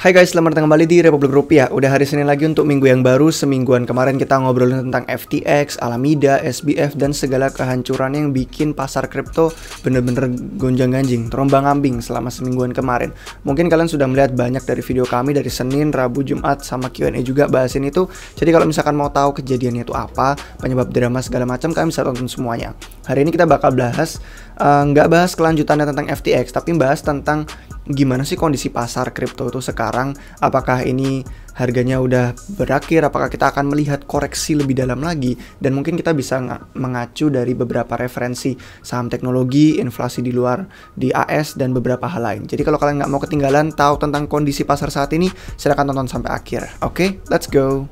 Hai guys, selamat datang kembali di Republik Rupiah. Udah hari Senin lagi untuk minggu yang baru. Semingguan kemarin kita ngobrolin tentang FTX, Alameda, SBF, dan segala kehancuran yang bikin pasar kripto bener-bener gonjang-ganjing, terombang-ambing selama semingguan kemarin. Mungkin kalian sudah melihat banyak dari video kami dari Senin, Rabu, Jumat, sama Q&A juga bahasin itu. Jadi kalau misalkan mau tahu kejadiannya itu apa, penyebab drama segala macam, kalian bisa tonton semuanya. Hari ini kita bakal bahas, nggak bahas kelanjutannya tentang FTX, tapi bahas tentang gimana sih kondisi pasar kripto itu sekarang. Apakah ini harganya udah berakhir, apakah kita akan melihat koreksi lebih dalam lagi, dan mungkin kita bisa mengacu dari beberapa referensi saham teknologi, inflasi di luar di AS, dan beberapa hal lain. Jadi kalau kalian nggak mau ketinggalan tahu tentang kondisi pasar saat ini, silahkan tonton sampai akhir. Oke, let's go.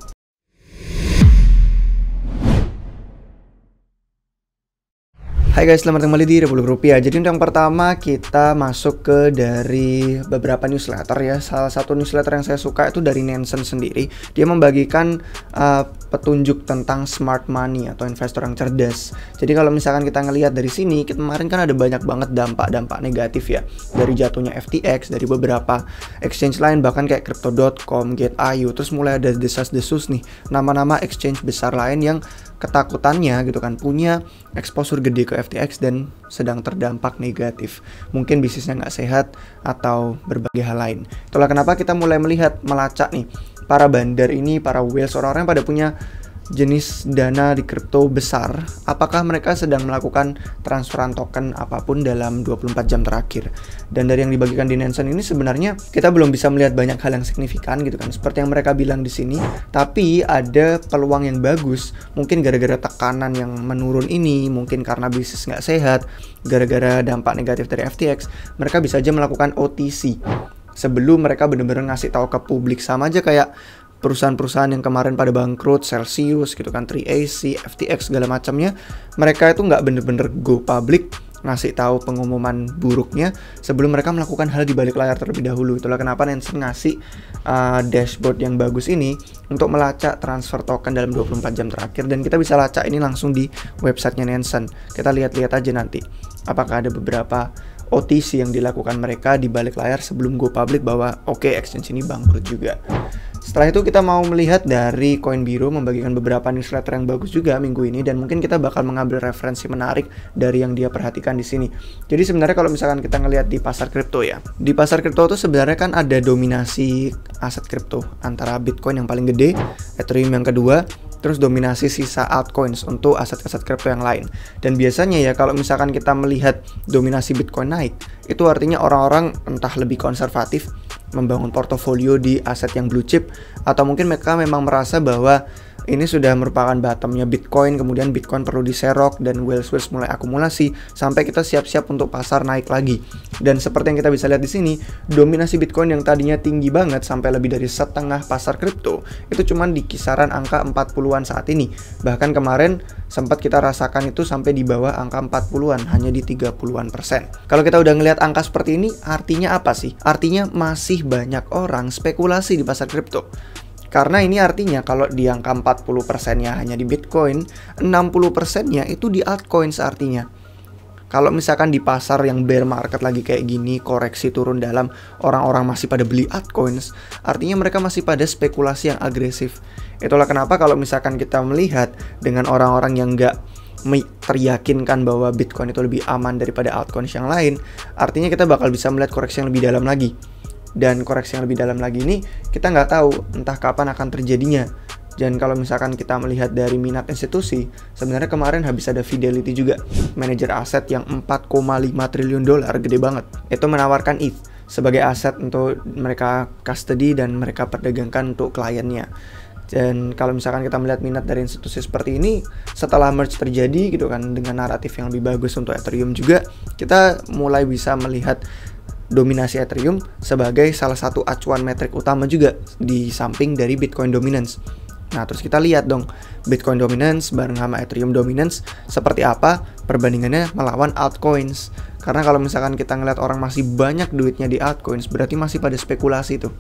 Hai guys, selamat datang kembali di Republik Rupiah. Jadi untuk yang pertama kita masuk ke dari beberapa newsletter ya. Salah satu newsletter yang saya suka itu dari Nansen sendiri. Dia membagikan petunjuk tentang smart money atau investor yang cerdas. Jadi kalau misalkan kita ngelihat dari sini, kemarin kan ada banyak banget dampak-dampak negatif ya. Dari jatuhnya FTX, dari beberapa exchange lain, bahkan kayak Crypto.com, Get.io. Terus mulai ada desas-desus nih, nama-nama exchange besar lain yang ketakutannya gitu kan punya exposure gede ke FTX dan sedang terdampak negatif. Mungkin bisnisnya nggak sehat atau berbagai hal lain. Itulah kenapa kita mulai melihat, melacak nih para bandar ini, para whales, orang-orang yang pada punya jenis dana di kripto besar, apakah mereka sedang melakukan transferan token apapun dalam 24 jam terakhir. Dan dari yang dibagikan di Nansen ini sebenarnya kita belum bisa melihat banyak hal yang signifikan gitu kan, seperti yang mereka bilang di sini, tapi ada peluang yang bagus, mungkin gara-gara tekanan yang menurun ini, mungkin karena bisnis nggak sehat, gara-gara dampak negatif dari FTX, mereka bisa aja melakukan OTC sebelum mereka benar-benar ngasih tahu ke publik. Sama aja kayak perusahaan-perusahaan yang kemarin pada bangkrut, Celsius gitu kan, 3AC, FTX segala macamnya, mereka itu nggak bener-bener go public, ngasih tahu pengumuman buruknya sebelum mereka melakukan hal di balik layar terlebih dahulu. Itulah kenapa Nansen ngasih dashboard yang bagus ini untuk melacak transfer token dalam 24 jam terakhir, dan kita bisa lacak ini langsung di websitenya Nansen. Kita lihat-lihat aja nanti apakah ada beberapa OTC yang dilakukan mereka di balik layar sebelum go public bahwa oke, exchange ini bangkrut juga. Setelah itu kita mau melihat dari Coinbiro membagikan beberapa newsletter yang bagus juga minggu ini, dan mungkin kita bakal mengambil referensi menarik dari yang dia perhatikan di sini. Jadi sebenarnya kalau misalkan kita ngelihat di pasar kripto ya, di pasar kripto itu sebenarnya kan ada dominasi aset kripto antara Bitcoin yang paling gede, Ethereum yang kedua, terus dominasi sisa altcoins untuk aset-aset kripto yang lain. Dan biasanya ya kalau misalkan kita melihat dominasi Bitcoin naik, itu artinya orang-orang entah lebih konservatif membangun portofolio di aset yang blue chip, atau mungkin mereka memang merasa bahwa ini sudah merupakan bottomnya Bitcoin, kemudian Bitcoin perlu diserok dan whales mulai akumulasi sampai kita siap-siap untuk pasar naik lagi. Dan seperti yang kita bisa lihat di sini, dominasi Bitcoin yang tadinya tinggi banget sampai lebih dari setengah pasar kripto itu cuman di kisaran angka 40-an saat ini. Bahkan kemarin sempat kita rasakan itu sampai di bawah angka 40-an, hanya di 30-an persen. Kalau kita udah ngelihat angka seperti ini, artinya apa sih? Artinya masih banyak orang spekulasi di pasar kripto. Karena ini artinya kalau di angka 40%-nya hanya di Bitcoin, 60%-nya itu di altcoins artinya. Kalau misalkan di pasar yang bear market lagi kayak gini, koreksi turun dalam, orang-orang masih pada beli altcoins, artinya mereka masih pada spekulasi yang agresif. Itulah kenapa kalau misalkan kita melihat dengan orang-orang yang nggak teryakinkan bahwa Bitcoin itu lebih aman daripada altcoins yang lain, artinya kita bakal bisa melihat koreksi yang lebih dalam lagi. Dan koreksi yang lebih dalam lagi ini kita nggak tahu entah kapan akan terjadinya. Dan kalau misalkan kita melihat dari minat institusi, sebenarnya kemarin habis ada Fidelity juga, manajer aset yang 4,5 triliun dolar, gede banget. Itu menawarkan ETH sebagai aset untuk mereka custody dan mereka perdagangkan untuk kliennya. Dan kalau misalkan kita melihat minat dari institusi seperti ini, setelah merge terjadi gitu kan, dengan naratif yang lebih bagus untuk Ethereum juga, kita mulai bisa melihat dominasi Ethereum sebagai salah satu acuan metrik utama juga di samping dari Bitcoin dominance. Nah, terus kita lihat dong Bitcoin dominance bareng sama Ethereum dominance seperti apa perbandingannya melawan altcoins. Karena kalau misalkan kita ngeliat orang masih banyak duitnya di altcoins, berarti masih pada spekulasi tuh.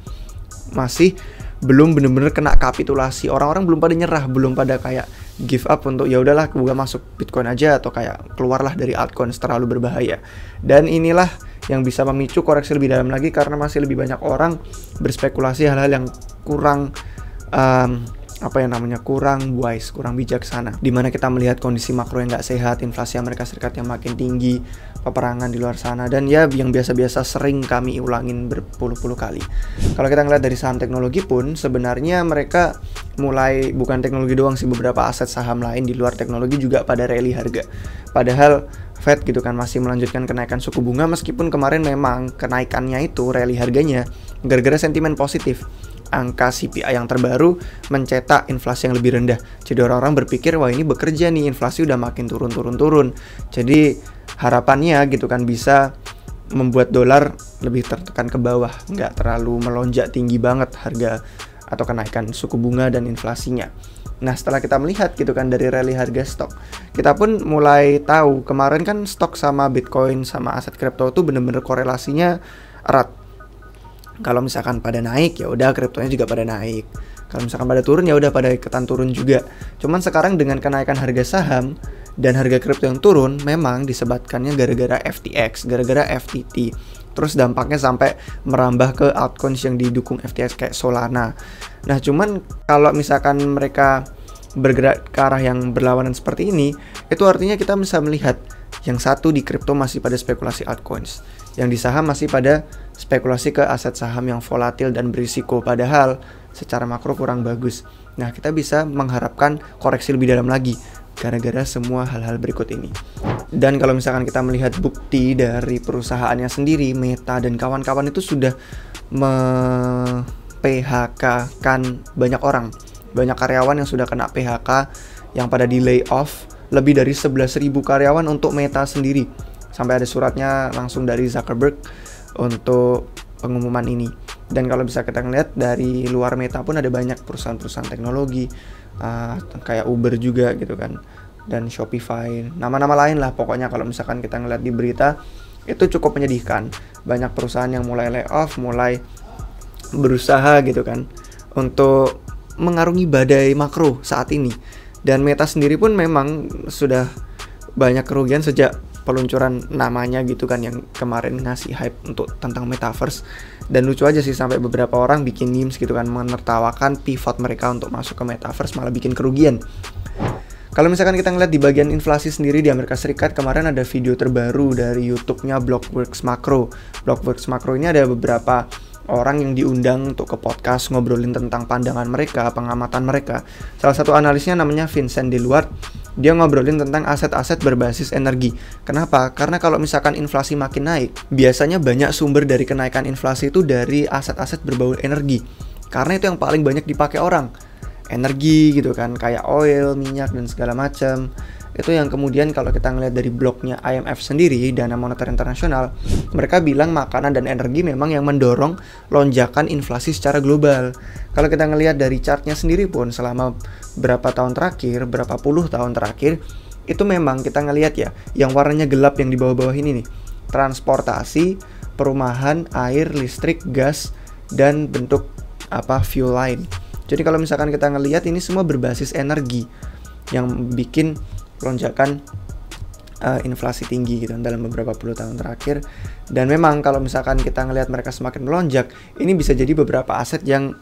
Masih belum bener-bener kena kapitulasi. Orang-orang belum pada nyerah, belum pada kayak give up untuk ya udahlah gue masuk Bitcoin aja atau kayak keluarlah dari altcoin terlalu berbahaya. Dan inilah yang bisa memicu koreksi lebih dalam lagi karena masih lebih banyak orang berspekulasi hal-hal yang kurang kurang wise, kurang bijaksana. Dimana kita melihat kondisi makro yang nggak sehat, inflasi Amerika Serikat yang makin tinggi, peperangan di luar sana, dan ya yang biasa-biasa sering kami ulangin berpuluh-puluh kali. Kalau kita ngeliat dari saham teknologi pun, sebenarnya mereka mulai, bukan teknologi doang sih, beberapa aset saham lain di luar teknologi juga pada rally harga. Padahal Fed gitu kan masih melanjutkan kenaikan suku bunga, meskipun kemarin memang kenaikannya itu rally harganya gara-gara sentimen positif. Angka CPI yang terbaru mencetak inflasi yang lebih rendah. Jadi orang-orang berpikir, wah ini bekerja nih, inflasi udah makin turun. Jadi harapannya gitu kan bisa membuat dolar lebih tertekan ke bawah, nggak terlalu melonjak tinggi banget harga atau kenaikan suku bunga dan inflasinya. Nah, setelah kita melihat gitu kan dari rally harga stok, kita pun mulai tahu kemarin kan stok sama Bitcoin sama aset kripto itu bener-bener korelasinya erat. Kalau misalkan pada naik ya udah kriptonya juga pada naik. Kalau misalkan pada turun ya udah pada ikutan turun juga. Cuman sekarang dengan kenaikan harga saham dan harga kripto yang turun, memang disebabkannya gara-gara FTX, gara-gara FTT. Terus dampaknya sampai merambah ke altcoins yang didukung FTX kayak Solana. Nah, cuman kalau misalkan mereka bergerak ke arah yang berlawanan seperti ini, itu artinya kita bisa melihat yang satu di kripto masih pada spekulasi altcoins, yang di saham masih pada spekulasi ke aset saham yang volatil dan berisiko, padahal secara makro kurang bagus. Nah, kita bisa mengharapkan koreksi lebih dalam lagi gara-gara semua hal-hal berikut ini. Dan kalau misalkan kita melihat bukti dari perusahaannya sendiri, Meta dan kawan-kawan itu sudah PHK-kan banyak orang. Banyak karyawan yang sudah kena PHK, yang pada di layoff, lebih dari 11.000 karyawan untuk Meta sendiri. Sampai ada suratnya langsung dari Zuckerberg untuk pengumuman ini. Dan kalau bisa kita ngeliat dari luar Meta pun ada banyak perusahaan-perusahaan teknologi, kayak Uber juga gitu kan, dan Shopify, nama-nama lain lah pokoknya. Kalau misalkan kita ngeliat di berita itu cukup menyedihkan. Banyak perusahaan yang mulai layoff, mulai berusaha gitu kan untuk mengarungi badai makro saat ini. Dan Meta sendiri pun memang sudah banyak kerugian sejak peluncuran namanya gitu kan, yang kemarin ngasih hype untuk tentang metaverse. Dan lucu aja sih sampai beberapa orang bikin memes gitu kan, menertawakan pivot mereka untuk masuk ke metaverse malah bikin kerugian. Kalau misalkan kita ngeliat di bagian inflasi sendiri di Amerika Serikat, kemarin ada video terbaru dari YouTube-nya Blockworks Macro. Blockworks Macro ini ada beberapa orang yang diundang untuk ke podcast ngobrolin tentang pandangan mereka, pengamatan mereka. Salah satu analisnya namanya Vincent Deluart. Dia ngobrolin tentang aset-aset berbasis energi. Kenapa? Karena kalau misalkan inflasi makin naik, biasanya banyak sumber dari kenaikan inflasi itu dari aset-aset berbau energi. Karena itu yang paling banyak dipakai orang. Energi gitu kan, kayak oil, minyak, dan segala macam. Itu yang kemudian kalau kita ngeliat dari blognya IMF sendiri, Dana Moneter Internasional, mereka bilang makanan dan energi memang yang mendorong lonjakan inflasi secara global. Kalau kita ngeliat dari chartnya sendiri pun selama berapa tahun terakhir, berapa puluh tahun terakhir, itu memang kita ngeliat ya, yang warnanya gelap yang di bawah-bawah ini nih, transportasi, perumahan, air, listrik, gas, dan bentuk fuel lain. Jadi kalau misalkan kita ngeliat ini semua berbasis energi yang bikin lonjakan inflasi tinggi gitu dalam beberapa puluh tahun terakhir. Dan memang kalau misalkan kita ngelihat mereka semakin melonjak, ini bisa jadi beberapa aset yang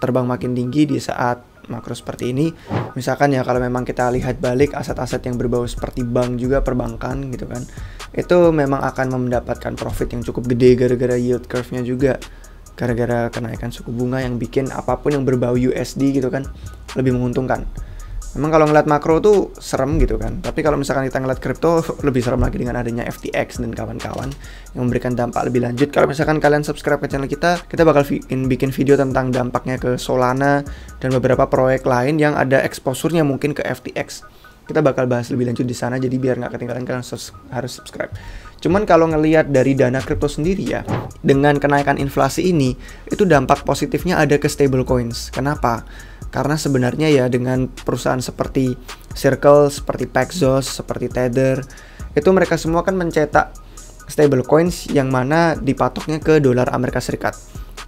terbang makin tinggi di saat makro seperti ini. Misalkan ya kalau memang kita lihat balik aset-aset yang berbau seperti bank juga, perbankan gitu kan, itu memang akan mendapatkan profit yang cukup gede gara-gara yield curve-nya juga, gara-gara kenaikan suku bunga yang bikin apapun yang berbau USD gitu kan lebih menguntungkan. Memang kalau ngeliat makro tuh serem gitu kan, tapi kalau misalkan kita ngeliat kripto lebih serem lagi dengan adanya FTX dan kawan-kawan yang memberikan dampak lebih lanjut. Kalau misalkan kalian subscribe ke channel kita bakal bikin video tentang dampaknya ke Solana dan beberapa proyek lain yang ada exposure-nya mungkin ke FTX. Kita bakal bahas lebih lanjut di sana, jadi biar nggak ketinggalan kalian harus subscribe. Cuman kalau ngelihat dari dana kripto sendiri ya, dengan kenaikan inflasi ini, itu dampak positifnya ada ke stablecoins. Kenapa? Karena sebenarnya ya dengan perusahaan seperti Circle, seperti Paxos, seperti Tether, itu mereka semua kan mencetak stablecoins yang mana dipatoknya ke dolar Amerika Serikat.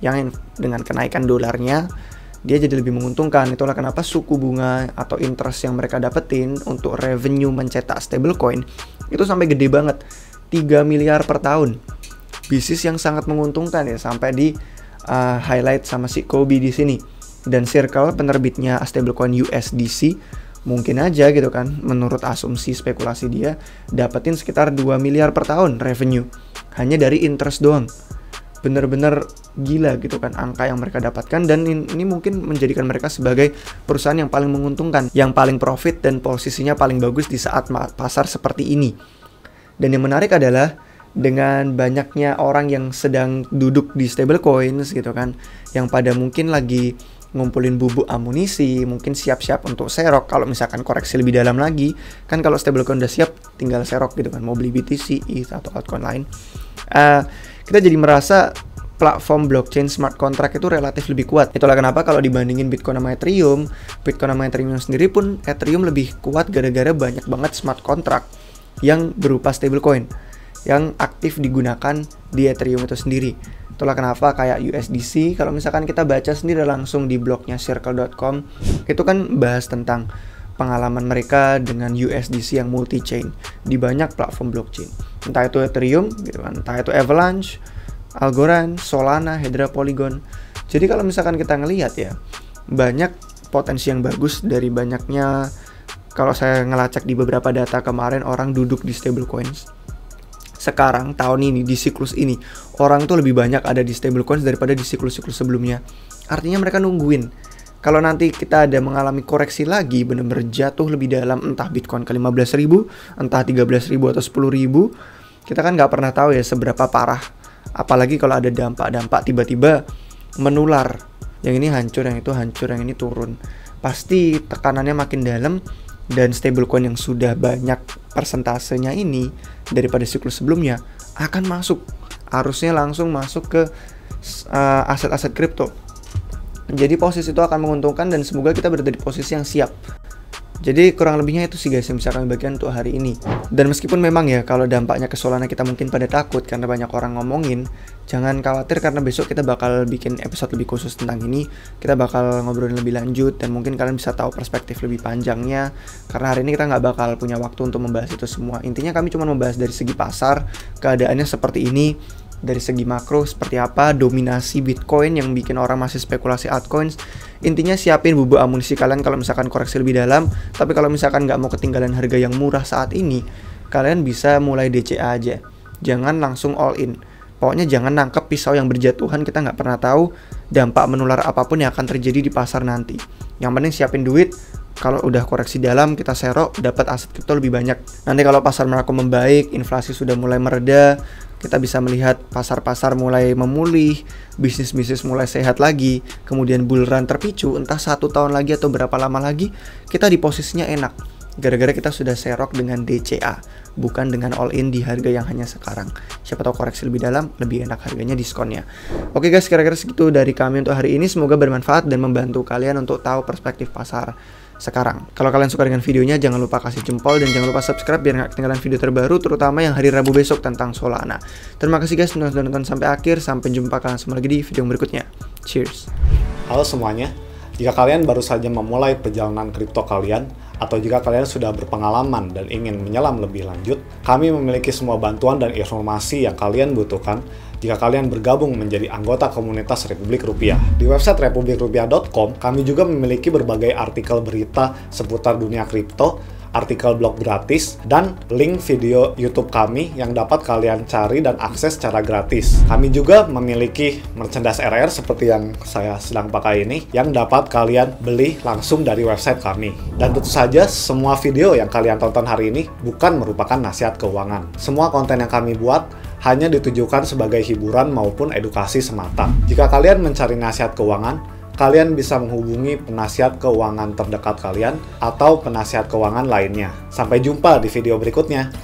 yang dengan kenaikan dolarnya dia jadi lebih menguntungkan. Itulah kenapa suku bunga atau interest yang mereka dapetin untuk revenue mencetak stablecoin itu sampai gede banget, 3 miliar per tahun. Bisnis yang sangat menguntungkan ya, sampai di highlight sama si Kobe di sini. Dan Circle penerbitnya stablecoin USDC mungkin aja gitu kan, menurut asumsi spekulasi dia dapetin sekitar 2 miliar per tahun revenue hanya dari interest doang. Bener-bener gila gitu kan angka yang mereka dapatkan, dan ini mungkin menjadikan mereka sebagai perusahaan yang paling menguntungkan, yang paling profit dan posisinya paling bagus di saat pasar seperti ini. Dan yang menarik adalah dengan banyaknya orang yang sedang duduk di stablecoins gitu kan, yang pada mungkin lagi ngumpulin bubuk amunisi, mungkin siap-siap untuk serok kalau misalkan koreksi lebih dalam lagi. Kan kalau stablecoin udah siap tinggal serok gitu kan, mau beli BTC, ETH atau altcoin lain. Kita jadi merasa platform blockchain smart contract itu relatif lebih kuat. Itulah kenapa kalau dibandingin Bitcoin sama Ethereum sendiri pun Ethereum lebih kuat gara-gara banyak banget smart contract yang berupa stablecoin yang aktif digunakan di Ethereum itu sendiri. Itulah kenapa kayak USDC, kalau misalkan kita baca sendiri langsung di blognya circle.com, itu kan bahas tentang pengalaman mereka dengan USDC yang multi-chain di banyak platform blockchain. Entah itu Ethereum gitu kan, entah itu Avalanche, Algorand, Solana, Hedera, Polygon. Jadi kalau misalkan kita ngelihat ya, banyak potensi yang bagus dari banyaknya. Kalau saya ngelacak di beberapa data kemarin, orang duduk di stablecoins. Sekarang tahun ini di siklus ini orang tuh lebih banyak ada di stablecoins daripada di siklus-siklus sebelumnya. Artinya mereka nungguin. Kalau nanti kita ada mengalami koreksi lagi, benar-benar jatuh lebih dalam, entah Bitcoin ke 15.000, entah 13.000 atau 10.000, kita kan nggak pernah tahu ya seberapa parah. Apalagi kalau ada dampak-dampak tiba-tiba menular. Yang ini hancur, yang itu hancur, yang ini turun. Pasti tekanannya makin dalam. Dan stablecoin yang sudah banyak persentasenya ini daripada siklus sebelumnya akan masuk, arusnya langsung masuk ke aset-aset kripto. Jadi posisi itu akan menguntungkan dan semoga kita berada di posisi yang siap. Jadi kurang lebihnya itu sih guys yang bisa kami bagikan untuk hari ini. Dan meskipun memang ya kalau dampaknya ke Solana kita mungkin pada takut karena banyak orang ngomongin, jangan khawatir karena besok kita bakal bikin episode lebih khusus tentang ini. Kita bakal ngobrolin lebih lanjut dan mungkin kalian bisa tahu perspektif lebih panjangnya. Karena hari ini kita nggak bakal punya waktu untuk membahas itu semua. Intinya kami cuma membahas dari segi pasar, keadaannya seperti ini. Dari segi makro seperti apa, dominasi Bitcoin yang bikin orang masih spekulasi altcoins. Intinya siapin bubuk amunisi kalian kalau misalkan koreksi lebih dalam. Tapi kalau misalkan nggak mau ketinggalan harga yang murah saat ini, kalian bisa mulai DCA aja. Jangan langsung all in. Pokoknya jangan nangkep pisau yang berjatuhan, kita nggak pernah tahu dampak menular apapun yang akan terjadi di pasar nanti. Yang penting siapin duit. Kalau udah koreksi dalam, kita serok, dapat aset kripto lebih banyak. Nanti kalau pasar makro membaik, inflasi sudah mulai mereda, kita bisa melihat pasar-pasar mulai memulih, bisnis-bisnis mulai sehat lagi, kemudian bull run terpicu, entah 1 tahun lagi atau berapa lama lagi, kita di posisinya enak. Gara-gara kita sudah serok dengan DCA, bukan dengan all in di harga yang hanya sekarang. Siapa tahu koreksi lebih dalam, lebih enak harganya, diskonnya. Oke guys, kira-kira segitu dari kami untuk hari ini. Semoga bermanfaat dan membantu kalian untuk tahu perspektif pasar sekarang. Kalau kalian suka dengan videonya, jangan lupa kasih jempol dan jangan lupa subscribe biar nggak ketinggalan video terbaru, terutama yang hari Rabu besok tentang Solana. Terima kasih guys sudah nonton sampai akhir. Sampai jumpa kalian semua lagi di video berikutnya. Cheers. Halo semuanya. Jika kalian baru saja memulai perjalanan kripto kalian, atau jika kalian sudah berpengalaman dan ingin menyelam lebih lanjut, kami memiliki semua bantuan dan informasi yang kalian butuhkan jika kalian bergabung menjadi anggota komunitas Republik Rupiah. Di website republikrupiah.com, kami juga memiliki berbagai artikel berita seputar dunia kripto, artikel blog gratis, dan link video YouTube kami yang dapat kalian cari dan akses secara gratis. Kami juga memiliki merchandise RR seperti yang saya sedang pakai ini, yang dapat kalian beli langsung dari website kami. Dan tentu saja, semua video yang kalian tonton hari ini bukan merupakan nasihat keuangan. Semua konten yang kami buat hanya ditujukan sebagai hiburan maupun edukasi semata. Jika kalian mencari nasihat keuangan, kalian bisa menghubungi penasihat keuangan terdekat kalian atau penasihat keuangan lainnya. Sampai jumpa di video berikutnya.